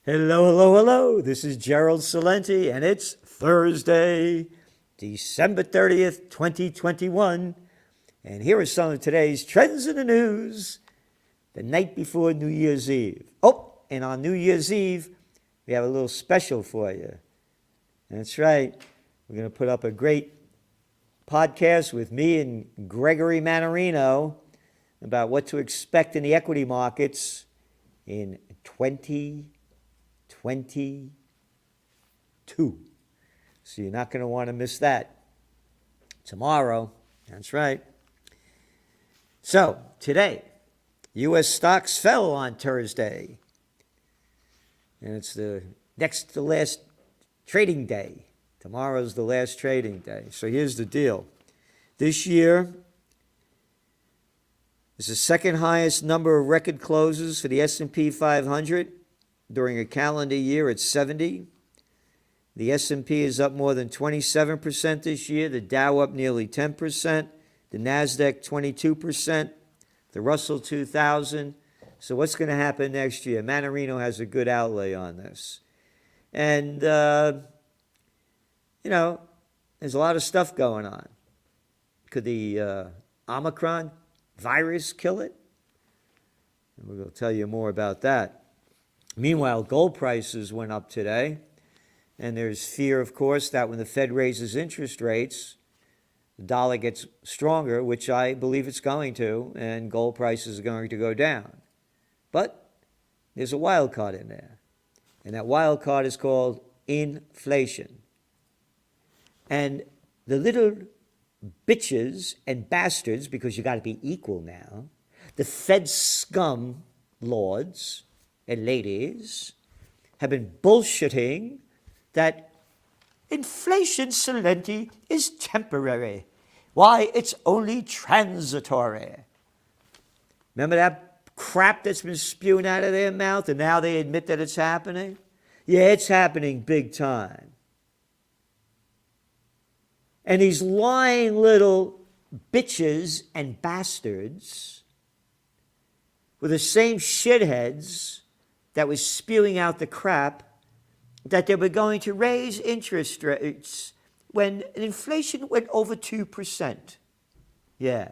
Hello, hello, hello. This is Gerald Salenti, and it's Thursday, December 30th, 2021. And here are some of today's trends in the news the night before New Year's Eve. Oh, and on New Year's Eve, we have a little special for you. That's right. We're going to put up a great podcast with me and Gregory Mannarino about what to expect in the equity markets in 2022. So you're not going to want to miss that. Tomorrow, that's right. So today, U.S. stocks fell on Thursday. And it's the next to last trading day. Tomorrow's the last trading day. So here's the deal. This year is the second highest number of record closes for the S&P 500 during a calendar year at 70. The S&P is up more than 27% this year. The Dow up nearly 10%. The NASDAQ 22%. The Russell 2000. So what's going to happen next year? Mannarino has a good outlay on this. And, there's a lot of stuff going on. Could the Omicron virus kill it? And we're going to tell you more about that. Meanwhile, gold prices went up today. And there's fear, of course, that when the Fed raises interest rates, the dollar gets stronger, which I believe it's going to, and gold prices are going to go down. But there's a wild card in there. And that wild card is called inflation. And the little bitches and bastards, because you got to be equal now, the Fed scum lords and ladies have been bullshitting that inflation, Salenti, is temporary. Why, it's only transitory. Remember that crap that's been spewing out of their mouth, and now they admit that it's happening? Yeah, it's happening big time. And these lying little bitches and bastards were the same shitheads that was spewing out the crap that they were going to raise interest rates when inflation went over 2%. Yeah.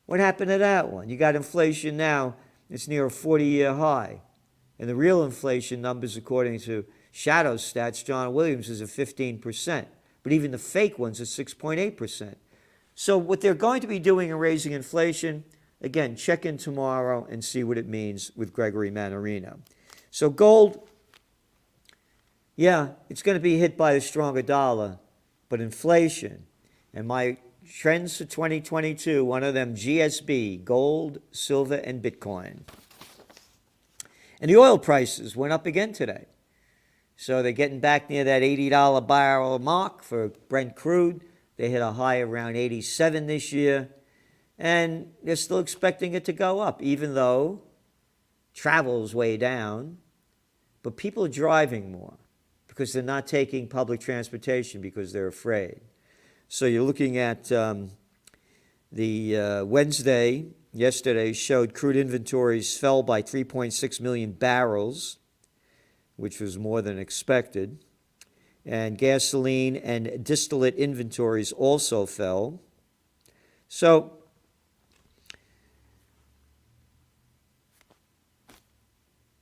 What happened to that one? You got inflation now, it's near a 40-year high. And the real inflation numbers, according to Shadow Stats, John Williams, is at 15%. But even the fake ones are 6.8%. So what they're going to be doing in raising inflation, again, check in tomorrow and see what it means with Gregory Mannarino. So gold, yeah, it's going to be hit by a stronger dollar, but inflation, and my trends for 2022, one of them GSB, gold, silver, and Bitcoin. And the oil prices went up again today. So they're getting back near that $80 barrel mark for Brent crude. They hit a high around 87 this year. And they're still expecting it to go up, even though travel's way down. But people are driving more because they're not taking public transportation because they're afraid. So you're looking at the Wednesday, yesterday, showed crude inventories fell by 3.6 million barrels, which was more than expected. And gasoline and distillate inventories also fell. So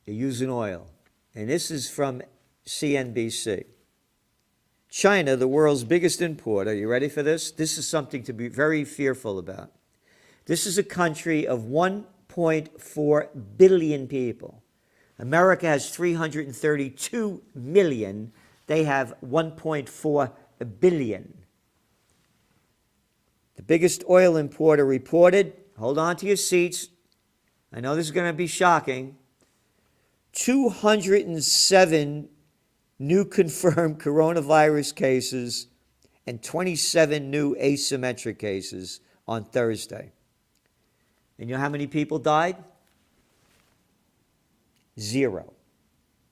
they're using oil. And this is from CNBC. China, the world's biggest importer, are you ready for this? This is something to be very fearful about. This is a country of 1.4 billion people. America has 332 million. They have 1.4 billion. The biggest oil importer reported, hold on to your seats, I know this is going to be shocking, 207 new confirmed coronavirus cases and 27 new asymmetric cases on Thursday. And you know how many people died? 0.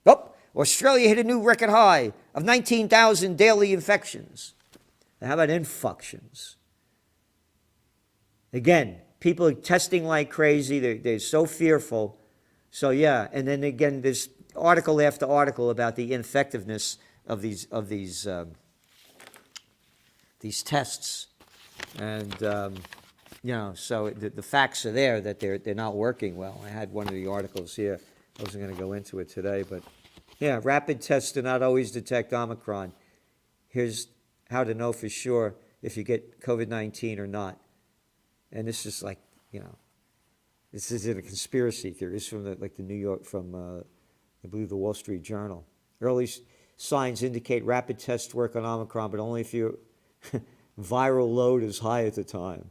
Oh, Australia hit a new record high of 19,000 daily infections. Now, how about infections? Again, people are testing like crazy. They're so fearful. So, yeah, and then again, there's article after article about the ineffectiveness of these tests, and so the facts are there that they're not working well. I had one of the articles here. I wasn't going to go into it today, but yeah, rapid tests do not always detect Omicron. Here's how to know for sure if you get COVID-19 or not. And this is like, this isn't a conspiracy theory. It's from the New York, I believe the Wall Street Journal. Early signs indicate rapid tests work on Omicron, but only if your viral load is high at the time.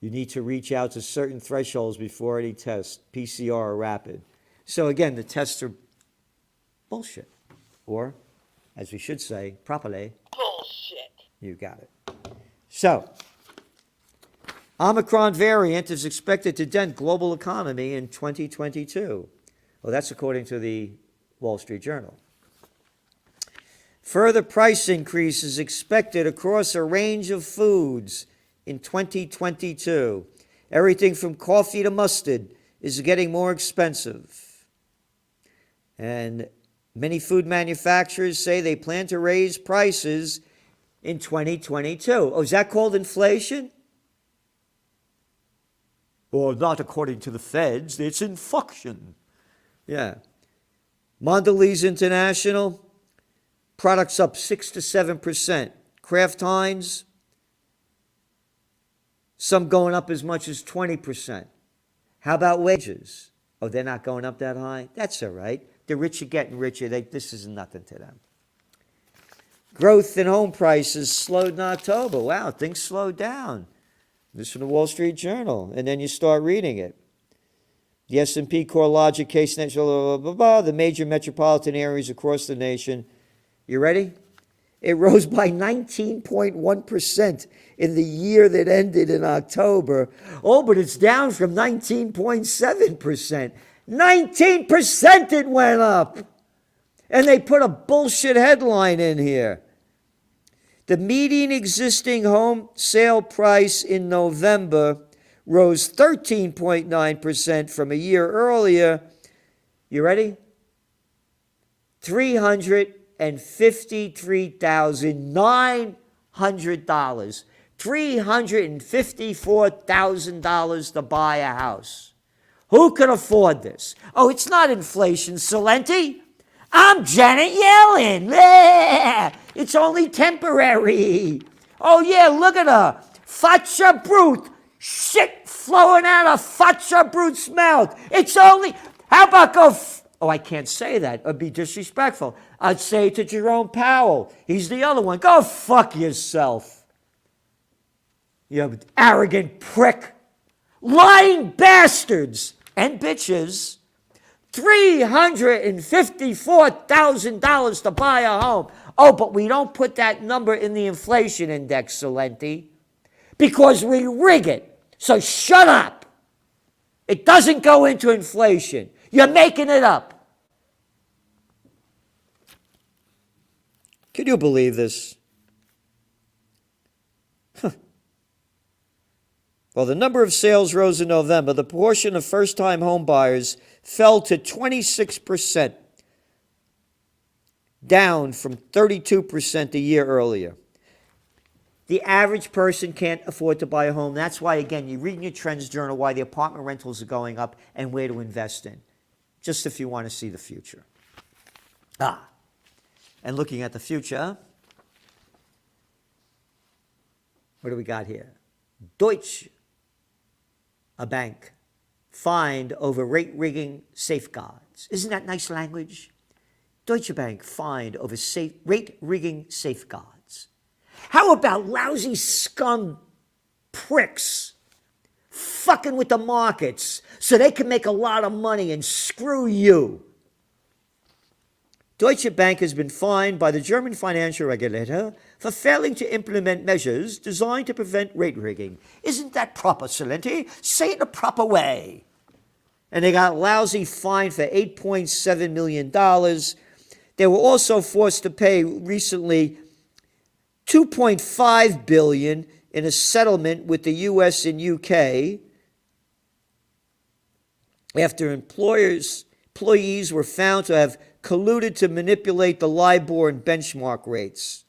You need to reach out to certain thresholds before any test, PCR or rapid. So again, the tests are bullshit. Or, as we should say, properly, bullshit. You got it. So, Omicron variant is expected to dent global economy in 2022. Well, that's according to the Wall Street Journal. Further price increase is expected across a range of foods in 2022. Everything from coffee to mustard is getting more expensive. And many food manufacturers say they plan to raise prices in 2022. Oh, is that called inflation? Well, not according to the feds. It's inflation. Yeah. Mondelez International, products up 6 to 7%. Kraft Heinz, some going up as much as 20%. How about wages? Oh, they're not going up that high? That's all right. The rich are getting richer. This is nothing to them. Growth in home prices slowed in October. Wow, things slowed down. This is from the Wall Street Journal. And then you start reading it. The S&P CoreLogic case, the major metropolitan areas across the nation. You ready? It rose by 19.1% in the year that ended in October. Oh, but it's down from 19.7%. 19% it went up. And they put a bullshit headline in here. The median existing home sale price in November rose 13.9% from a year earlier. You ready? $353,900. $354,000 to buy a house. Who could afford this? Oh, it's not inflation, Salenti. I'm Janet Yellen. It's only temporary. Oh, yeah, look at her. Facha Brute. Shit flowing out of Facha Brute's mouth. It's only, how about go, oh, I can't say that. It'd be disrespectful. I'd say it to Jerome Powell. He's the other one. Go fuck yourself. You arrogant prick. Lying bastards and bitches. $354,000 to buy a home. Oh, but we don't put that number in the inflation index, Salenti, because we rig it. So shut up. It doesn't go into inflation. You're making it up. Can you believe this? While the number of sales rose in November, the proportion of first-time home buyers fell to 26%, down from 32% a year earlier. The average person can't afford to buy a home. That's why, again, you read in your Trends Journal why the apartment rentals are going up and where to invest in, just if you want to see the future. And looking at the future, what do we got here? Deutsche Bank fined over rate rigging safeguards. Isn't that nice language? Deutsche Bank fined over rate rigging safeguards. How about lousy scum pricks fucking with the markets so they can make a lot of money and screw you? Deutsche Bank has been fined by the German financial regulator for failing to implement measures designed to prevent rate rigging. Isn't that proper, Salenti? Say it the proper way. And they got a lousy fine for $8.7 million. They were also forced to pay recently $2.5 billion in a settlement with the U.S. and U.K. after employers employees were found to have colluded to manipulate the LIBOR and benchmark rates.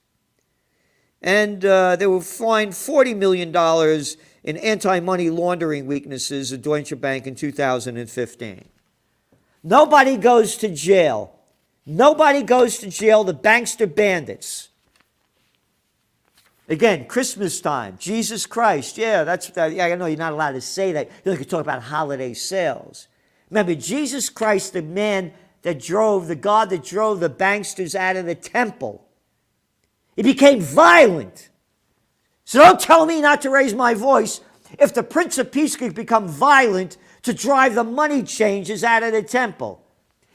And they were fined $40 million in anti-money laundering weaknesses at Deutsche Bank in 2015. Nobody goes to jail. Nobody goes to jail. The bankster bandits. Again, Christmas time, Jesus Christ. Yeah, I know you're not allowed to say that. You can talk about holiday sales. Remember, Jesus Christ, the God that drove the banksters out of the temple. He became violent. So don't tell me not to raise my voice if the Prince of Peace could become violent to drive the money changers out of the temple.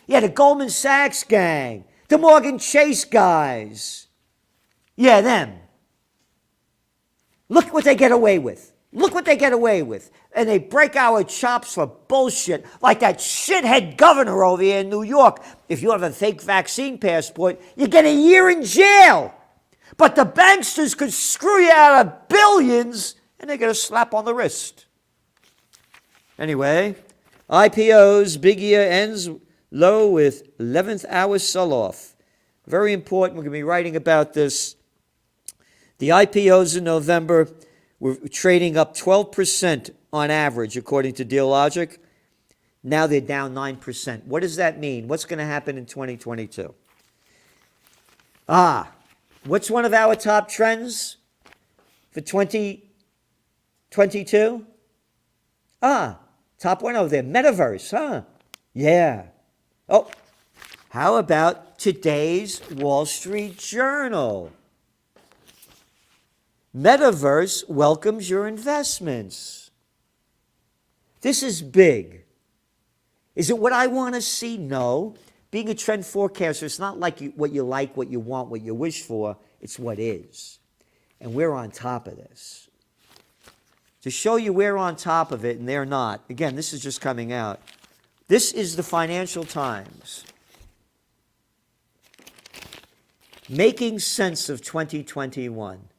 Yeah, the Goldman Sachs gang, the Morgan Chase guys. Yeah, them. Look what they get away with. Look what they get away with. And they break our chops for bullshit, like that shithead governor over here in New York. If you have a fake vaccine passport, you get a year in jail. But the banksters could screw you out of billions, and they get a slap on the wrist. Anyway, IPOs, big year ends low with 11th hour sell-off. Very important. We're going to be writing about this. The IPOs in November were trading up 12% on average, according to Dealogic. Now they're down 9%. What does that mean? What's going to happen in 2022? What's one of our top trends for 2022? Top one over there, metaverse, huh? Yeah. Oh, how about today's Wall Street Journal? Metaverse welcomes your investments. This is big. Is it what I want to see? No. Being a trend forecaster, it's not like what you like, what you want, what you wish for. It's what is. And we're on top of this. To show you we're on top of it and they're not. Again, this is just coming out. This is the Financial Times. Making sense of 2021.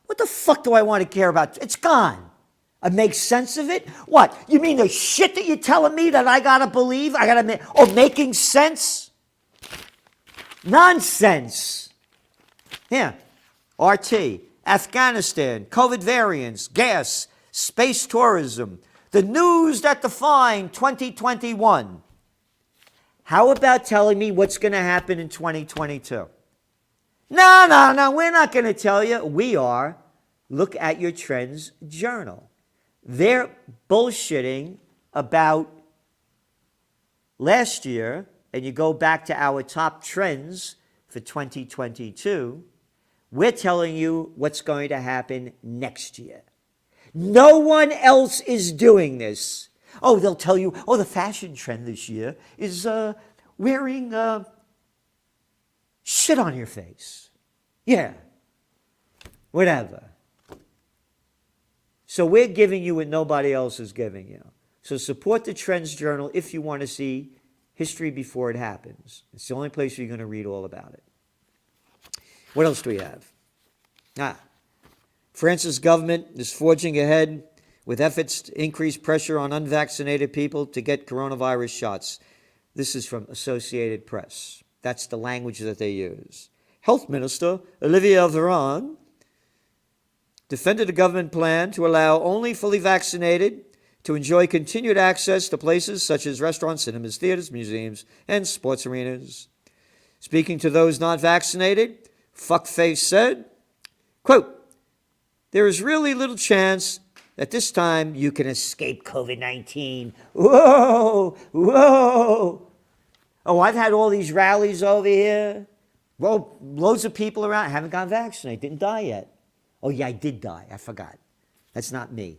What the fuck do I want to care about? It's gone. I make sense of it? What? You mean the shit that you're telling me that I gotta believe? Making sense? Nonsense. Here, RT, Afghanistan, COVID variants, gas, space tourism, the news that defined 2021. How about telling me what's going to happen in 2022? No, we're not going to tell you. We are. Look at your Trends Journal. They're bullshitting about last year, and you go back to our top trends for 2022, we're telling you what's going to happen next year. No one else is doing this. Oh, they'll tell you, the fashion trend this year is wearing shit on your face. Yeah, whatever. So we're giving you what nobody else is giving you. So support the Trends Journal if you want to see history before it happens. It's the only place you're going to read all about it. What else do we have? France's government is forging ahead with efforts to increase pressure on unvaccinated people to get coronavirus shots. This is from Associated Press. That's the language that they use. Health Minister Olivier Véran defended a government plan to allow only fully vaccinated to enjoy continued access to places such as restaurants, cinemas, theaters, museums, and sports arenas. Speaking to those not vaccinated, Fuckface said, quote, "There is really little chance that this time you can escape COVID-19. Whoa. Oh, I've had all these rallies over here. Well, loads of people around. I haven't gotten vaccinated. Didn't die yet. Oh, yeah, I did die. I forgot. That's not me.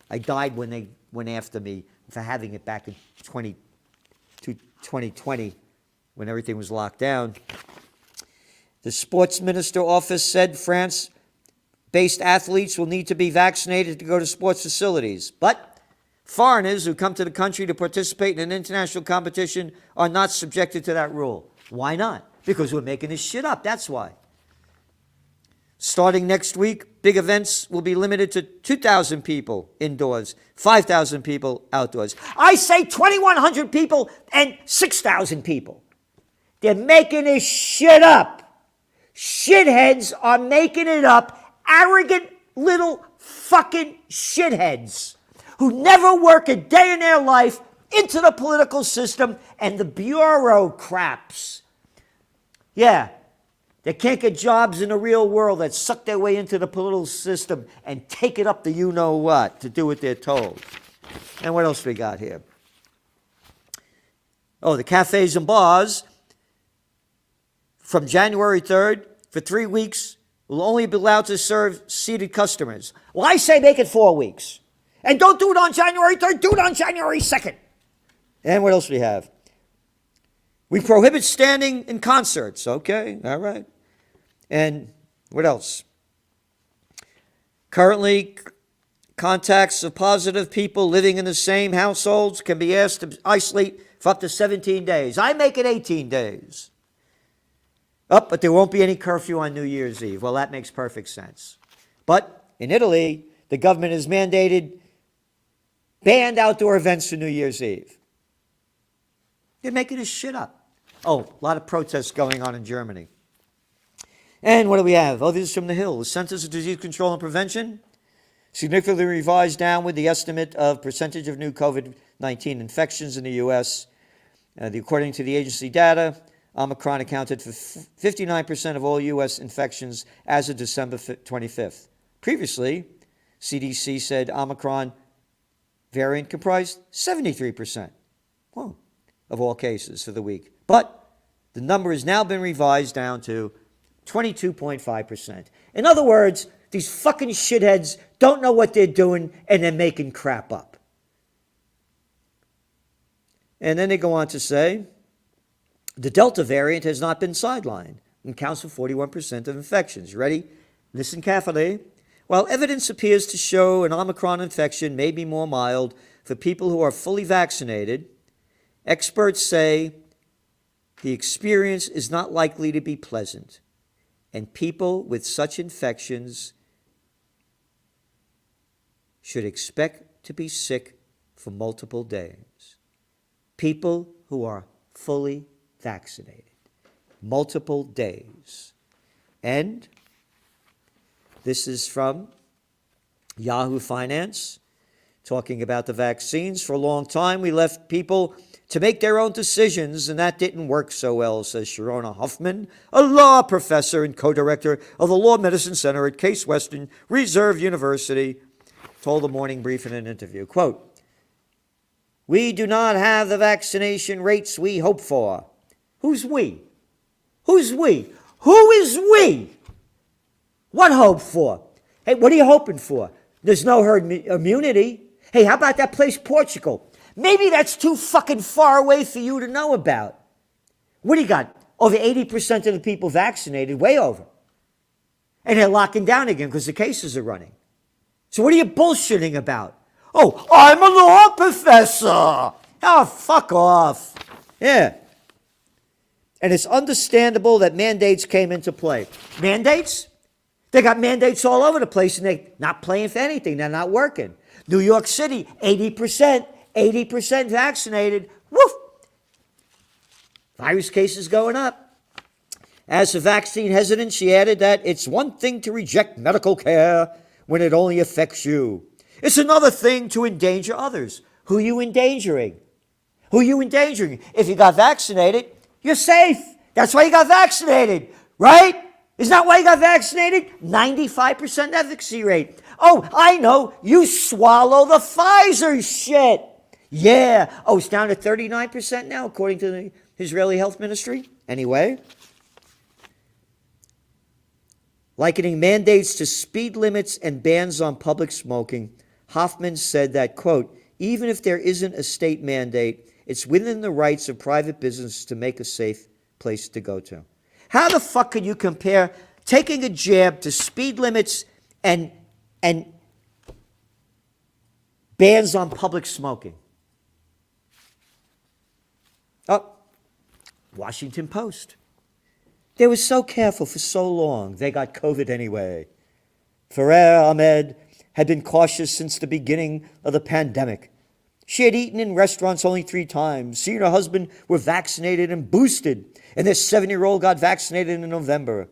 I died when they went after me for having it back in 2020 when everything was locked down. The sports minister office said France-based athletes will need to be vaccinated to go to sports facilities. But foreigners who come to the country to participate in an international competition are not subjected to that rule. Why not? Because we're making this shit up. That's why. Starting next week, big events will be limited to 2,000 people indoors, 5,000 people outdoors. I say 2,100 people and 6,000 people. They're making this shit up. Shitheads are making it up. Arrogant little fucking shitheads who never work a day in their life into the political system and the bureaucrats. Yeah. They can't get jobs in the real world that suck their way into the political system and take it up to you-know-what to do what they're told. And what else we got here? Oh, the cafes and bars from January 3rd for 3 weeks will only be allowed to serve seated customers. Well, I say make it 4 weeks. And don't do it on January 3rd, do it on January 2nd. And what else we have? We prohibit standing in concerts. Okay, all right. And what else? Currently, contacts of positive people living in the same households can be asked to isolate for up to 17 days. I make it 18 days. But there won't be any curfew on New Year's Eve. Well, that makes perfect sense. But in Italy, the government has banned outdoor events for New Year's Eve. They're making this shit up. Oh, a lot of protests going on in Germany. And what do we have? Oh, this is from The Hill. The Centers of Disease Control and Prevention significantly revised downward the estimate of percentage of new COVID-19 infections in the U.S. According to the agency data, Omicron accounted for 59% of all U.S. infections as of December 25th. Previously, CDC said Omicron variant comprised 73% of all cases for the week. But the number has now been revised down to 22.5%. In other words, these fucking shitheads don't know what they're doing and they're making crap up. And then they go on to say, the Delta variant has not been sidelined and counts for 41% of infections. You ready? Listen carefully. While evidence appears to show an Omicron infection may be more mild for people who are fully vaccinated, experts say the experience is not likely to be pleasant, and people with such infections should expect to be sick for multiple days. People who are fully vaccinated, multiple days. And this is from Yahoo Finance, talking about the vaccines. For a long time, we left people to make their own decisions, and that didn't work so well, says Sharona Huffman, a law professor and co-director of the Law Medicine Center at Case Western Reserve University, told the Morning Brief in an interview, quote, "We do not have the vaccination rates we hope for." Who's we? Who's we? Who is we? What hope for? Hey, what are you hoping for? There's no herd immunity. Hey, how about that place, Portugal? Maybe that's too fucking far away for you to know about. What do you got? Over 80% of the people vaccinated, way over. And they're locking down again because the cases are running. So what are you bullshitting about? Oh, I'm a law professor. Oh, fuck off. Yeah. And it's understandable that mandates came into play. Mandates? They got mandates all over the place and they're not playing for anything. They're not working. New York City, 80% vaccinated. Woof! Virus cases going up. As for vaccine hesitant, she added that it's one thing to reject medical care when it only affects you. It's another thing to endanger others. Who are you endangering? Who are you endangering? If you got vaccinated, you're safe. That's why you got vaccinated, right? Isn't that why you got vaccinated? 95% efficacy rate. Oh, I know. You swallow the Pfizer shit. Yeah. Oh, it's down to 39% now, according to the Israeli Health Ministry. Anyway, likening mandates to speed limits and bans on public smoking, Hoffman said that, quote, even if there isn't a state mandate, it's within the rights of private business to make a safe place to go to. How the fuck can you compare taking a jab to speed limits and bans on public smoking? Oh, Washington Post. They were so careful for so long, they got COVID anyway. Farah Ahmed had been cautious since the beginning of the pandemic. She had eaten in restaurants only 3 times. She and her husband were vaccinated and boosted, and their 7-year-old got vaccinated in November,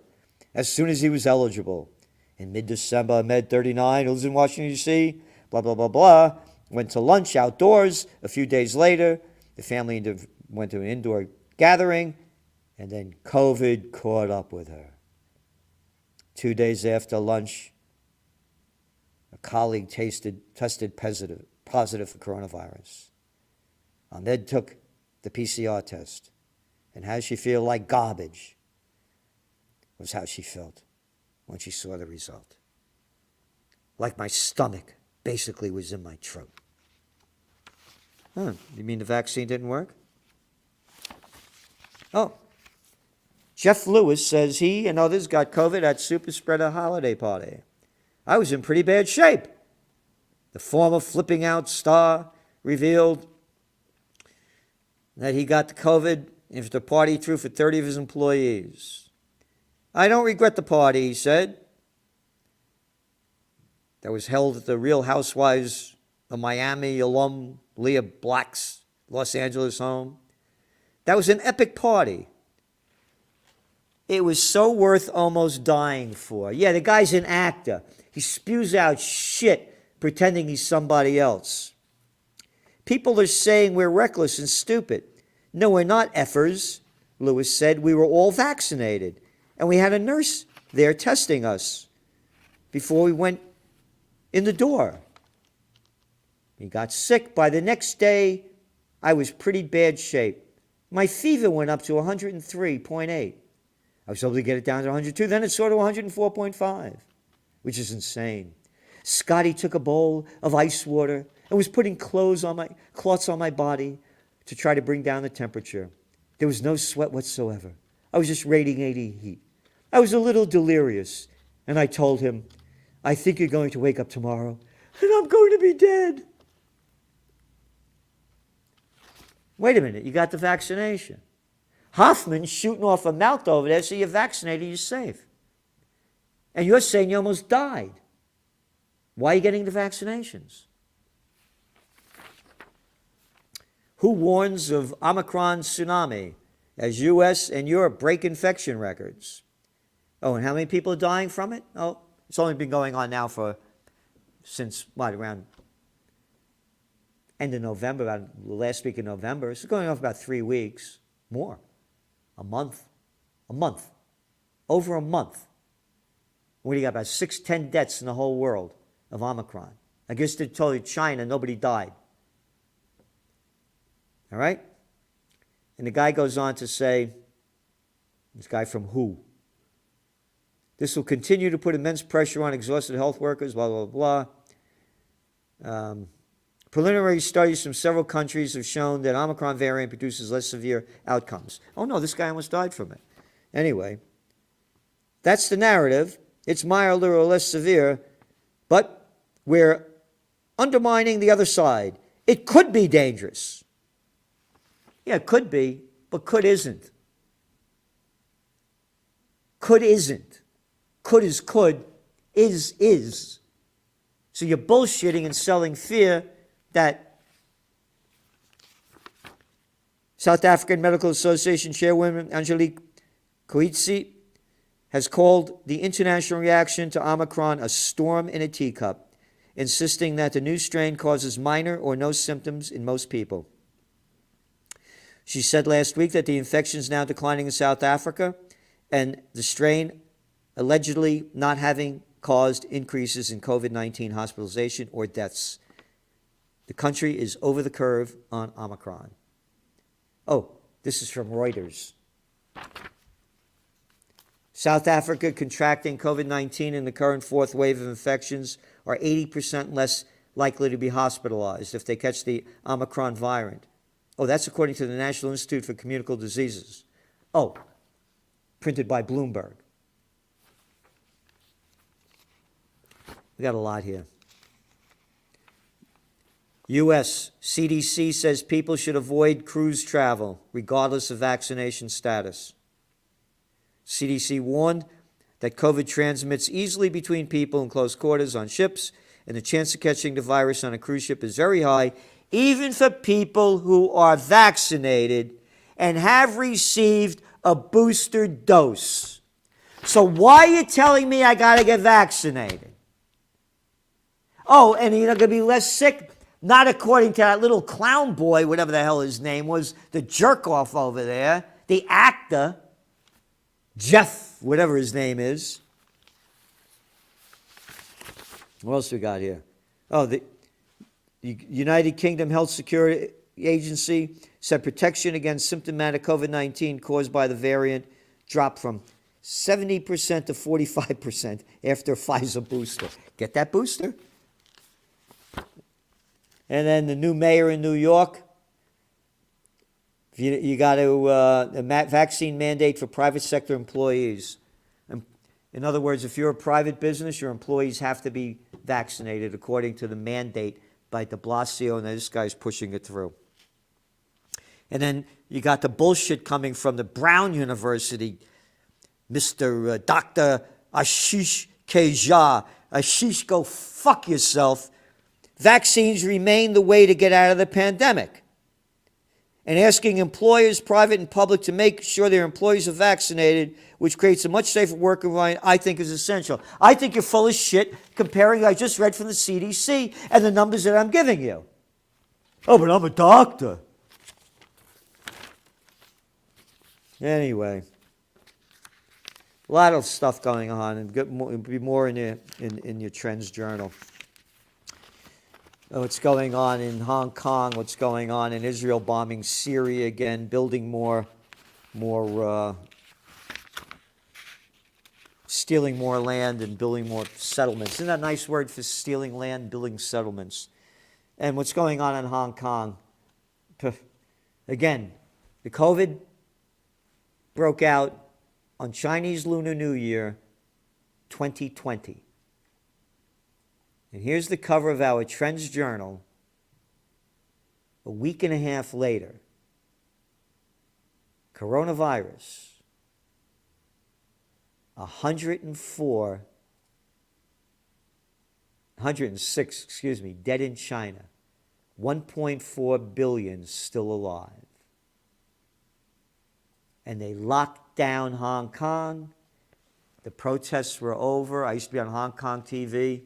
as soon as he was eligible. In mid-December, Ahmed, 39, who lives in Washington, D.C., blah, blah, blah, blah, went to lunch outdoors. A few days later, the family went to an indoor gathering, and then COVID caught up with her. 2 days after lunch, a colleague tested positive for coronavirus. Ahmed took the PCR test, and how she feel like garbage was how she felt when she saw the result. Like my stomach basically was in my throat. Huh, you mean the vaccine didn't work? Oh, Jeff Lewis says he and others got COVID at super spreader holiday party. I was in pretty bad shape. The former flipping out star revealed that he got the COVID after the party threw for 30 of his employees. I don't regret the party, he said, that was held at the Real Housewives of Miami alum Leah Black's Los Angeles home. That was an epic party. It was so worth almost dying for. Yeah, the guy's an actor. He spews out shit pretending he's somebody else. People are saying we're reckless and stupid. No, we're not effers, Lewis said. We were all vaccinated, and we had a nurse there testing us before we went in the door. He got sick. By the next day, I was pretty bad shape. My fever went up to 103.8. I was able to get it down to 102. Then it soared to 104.5, which is insane. Scotty took a bowl of ice water and was putting cloths on my body to try to bring down the temperature. There was no sweat whatsoever. I was just radiating heat. I was a little delirious, and I told him, I think you're going to wake up tomorrow, and I'm going to be dead. Wait a minute, you got the vaccination. Hoffman's shooting off a mouth over there, so you're vaccinated, you're safe. And you're saying you almost died. Why are you getting the vaccinations? Who warns of Omicron tsunami as U.S. and Europe break infection records? Oh, and how many people are dying from it? Oh, it's only been going on now since around end of November, about the last week of November. It's going on for about 3 weeks, more, a month, over a month. What do you got, about 10 deaths in the whole world of Omicron. I guess they told you China, nobody died. All right? And the guy goes on to say, this guy from WHO, this will continue to put immense pressure on exhausted health workers, blah, blah, blah. Preliminary studies from several countries have shown that Omicron variant produces less severe outcomes. Oh no, this guy almost died from it. Anyway, that's the narrative. It's milder or less severe, but we're undermining the other side. It could be dangerous. Yeah, it could be, but could isn't. Could isn't. Could is could, is. So you're bullshitting and selling fear that South African Medical Association Chairwoman Angelique Coetzee has called the international reaction to Omicron a storm in a teacup, insisting that the new strain causes minor or no symptoms in most people. She said last week that the infection is now declining in South Africa and the strain allegedly not having caused increases in COVID-19 hospitalization or deaths. The country is over the curve on Omicron. Oh, this is from Reuters. South Africa contracting COVID-19 in the current fourth wave of infections are 80% less likely to be hospitalized if they catch the Omicron variant. Oh, that's according to the National Institute for Communicable Diseases. Oh, printed by Bloomberg. We got a lot here. U.S. CDC says people should avoid cruise travel regardless of vaccination status. CDC warned that COVID transmits easily between people in close quarters on ships, and the chance of catching the virus on a cruise ship is very high, even for people who are vaccinated and have received a booster dose. So why are you telling me I got to get vaccinated? Oh, and you're going to be less sick? Not according to that little clown boy, whatever the hell his name was, the jerk-off over there, the actor, Jeff, whatever his name is. What else we got here? Oh, the United Kingdom Health Security Agency said protection against symptomatic COVID-19 caused by the variant dropped from 70% to 45% after Pfizer booster. Get that booster? And then the new mayor in New York, you got to a vaccine mandate for private sector employees. In other words, if you're a private business, your employees have to be vaccinated according to the mandate by de Blasio, and this guy's pushing it through. And then you got the bullshit coming from the Brown University, Mr. Dr. Ashish Keja. Ashish, go fuck yourself. Vaccines remain the way to get out of the pandemic. And asking employers, private and public, to make sure their employees are vaccinated, which creates a much safer work environment, I think is essential. I think you're full of shit comparing what I just read from the CDC and the numbers that I'm giving you. Oh, but I'm a doctor. Anyway, a lot of stuff going on, and it'll be more in your Trends Journal. What's going on in Hong Kong, what's going on in Israel, bombing Syria again, building more stealing more land and building more settlements. Isn't that a nice word for stealing land, building settlements? And what's going on in Hong Kong? Again, the COVID broke out on Chinese Lunar New Year 2020. And here's the cover of our Trends Journal a week and a half later. Coronavirus. 106, dead in China. 1.4 billion still alive. And they locked down Hong Kong. The protests were over. I used to be on Hong Kong TV.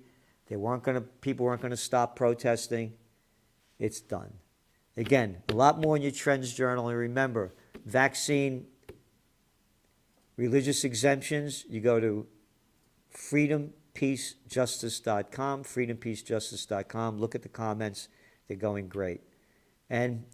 People weren't going to stop protesting. It's done. Again, a lot more in your Trends Journal. And remember, vaccine, religious exemptions, you go to freedompeacejustice.com, freedompeacejustice.com. Look at the comments. They're going great. And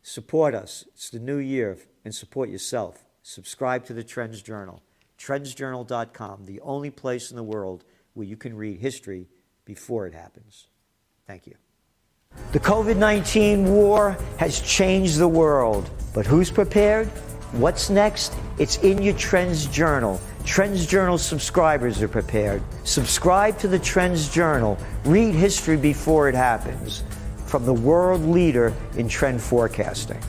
support us. It's the new year. And support yourself. Subscribe to the Trends Journal. Trendsjournal.com, the only place in the world where you can read history before it happens. Thank you. The COVID-19 war has changed the world, but who's prepared? What's next? It's in your Trends Journal. Trends Journal subscribers are prepared. Subscribe to the Trends Journal. Read history before it happens. From the world leader in trend forecasting.